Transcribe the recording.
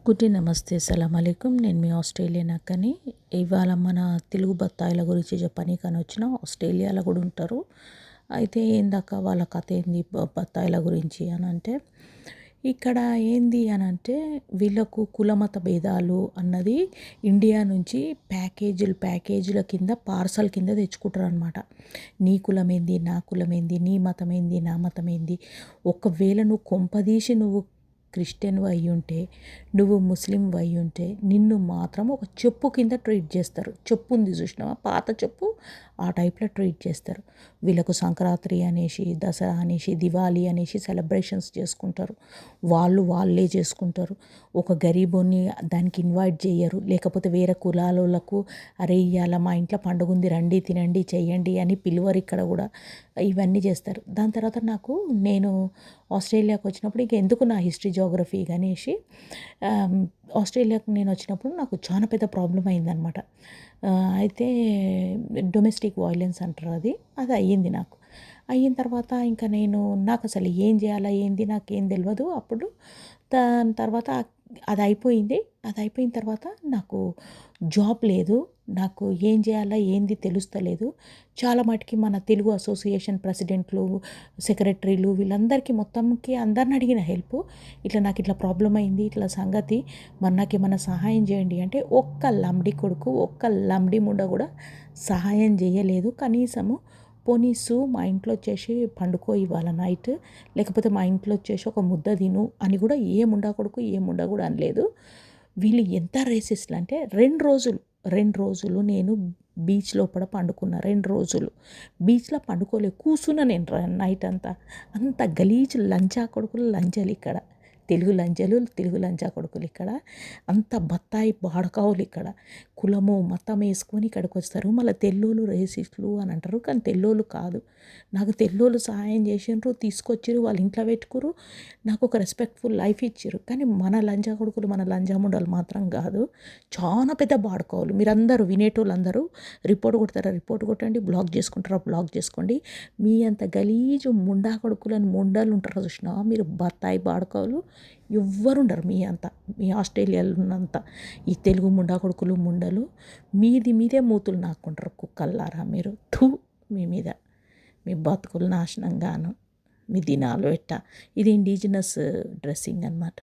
Good నమస్తే సలాం అలైకుం. నేను మీ ఆస్ట్రేలియన్ అక్కని. ఇవాళ మన తెలుగు బత్తాయిల గురించి చెప్పనీకని వచ్చిన. ఆస్ట్రేలియాలో కూడా ఉంటారు. అయితే ఏందక్క వాళ్ళ కథ ఏంది బత్తాయిల గురించి అని అంటే, ఇక్కడ ఏంది అని అంటే వీళ్ళకు కులమత భేదాలు అన్నది ఇండియా నుంచి ప్యాకేజీల కింద పార్సల్ కింద తెచ్చుకుంటారు అనమాట. నీ కులం ఏంది, నా కులం ఏంది, నీ మతం ఏంది, నా మతం ఏంది. ఒకవేళ నువ్వు కొంపదీసి నువ్వు క్రిస్టియన్ అయి ఉంటే, నువ్వు ముస్లిం అయి ఉంటే నిన్ను మాత్రం ఒక చెప్పు కింద ట్రీట్ చేస్తారు. చెప్పు ఉంది చూసినావా, పాత చెప్పు, ఆ టైప్లో ట్రీట్ చేస్తారు. వీళ్ళకు సంక్రాంతి అనేసి, దసరా అనేసి, దివాళీ అనేసి సెలబ్రేషన్స్ చేసుకుంటారు. వాళ్ళే చేసుకుంటారు. ఒక గరీబుని దానికి ఇన్వైట్ చేయరు. లేకపోతే వేరే కులాలకు అరే ఇవాళ మా ఇంట్లో పండుగ ఉంది రండి తినండి చెయ్యండి అని పిలువరు. ఇక్కడ కూడా ఇవన్నీ చేస్తారు. దాని తర్వాత నేను ఆస్ట్రేలియాకి వచ్చినప్పుడు ఎందుకు నా హిస్టరీ జోగ్రఫీ అనేసి ఆస్ట్రేలియాకి నేను వచ్చినప్పుడు నాకు చాలా పెద్ద ప్రాబ్లం అయిందనమాట. అయితే డొమెస్టిక్ వైలెన్స్ అంటారు, అది అయ్యింది నాకు. అయిన తర్వాత ఇంకా నాకు అసలు ఏం చేయాలా ఏంది నాకేం తెలియదు అప్పుడు. దాని తర్వాత అది అయిపోయింది. అది అయిపోయిన తర్వాత నాకు జాబ్ లేదు. నాకు ఏం చేయాలా ఏంది తెలుస్తలేదు. చాలా మటుకి మన తెలుగు అసోసియేషన్ ప్రెసిడెంట్లు, సెక్రటరీలు వీళ్ళందరికీ మొత్తంకి అందరిని అడిగిన హెల్ప్. నాకు ఇట్లా ప్రాబ్లం అయింది, ఇట్లా సంగతి, మరి నాకు ఏమైనా సహాయం చేయండి అంటే ఒక్క లంబడి కొడుకు, ఒక్క లంబడి ముండ కూడా సహాయం చేయలేదు. కనీసము పోనీసు మా ఇంట్లో వచ్చేసి పండుకో ఇవాళ నైట్, లేకపోతే మా ఇంట్లో వచ్చేసి ఒక ముద్ద తిను అని కూడా ఏ ముండా కొడుకు ఏ ముండా కూడా అనలేదు. వీళ్ళు ఎంత రేసిస్టులు అంటే 2 రోజులు నేను బీచ్ లోపల పండుకున్నా. 2 రోజులు బీచ్లో పండుకోలే, కూర్చున్నా నేను నైట్ అంతా. అంత గలీజ్ లంచా కొడుకులు లంజలు ఇక్కడ, తెలుగు లంచా కొడుకులు ఇక్కడ. అంత బత్తాయి బాడకావులు ఇక్కడ. కులము మతం వేసుకొని ఇక్కడికి వస్తారు. మళ్ళీ తెల్లోళ్ళు రేసిస్టులు అని అంటారు, కానీ తెల్లోళ్ళు కాదు. నాకు తెల్లోళ్ళు సహాయం చేసిండ్రు, తీసుకొచ్చిర్రు, వాళ్ళ ఇంట్లో పెట్టుకురు, నాకు ఒక రెస్పెక్ట్ఫుల్ లైఫ్ ఇచ్చారు. కానీ మన లంజా కొడుకులు మన లంజా ముండలు మాత్రం కాదు, చాలా పెద్ద బాడుకోవాలి. మీరందరూ వినేటోళ్ళు అందరూ రిపోర్ట్ కొడతారా, రిపోర్ట్ కొట్టండి, బ్లాక్ చేసుకుంటారా, బ్లాక్ చేసుకోండి. మీ అంత గలీజు ముండా కొడుకులని ముండాలు ఉంటారు చూసినావా, మీరు బత్తాయి బాడుకోవాలి ఎవ్వరుండరు మీ అంతా. మీ ఆస్ట్రేలియాలో ఉన్నంత ఈ తెలుగు ముండా కొడుకులు ముండలు మీదే మూతులు నాకుంటారు కుక్కల్లారా మీరు. మీ మీద మీ బతుకులు నాశనంగాను, మీ దినాలు ఇది ఇండిజినస్ డ్రెస్సింగ్ అన్నమాట.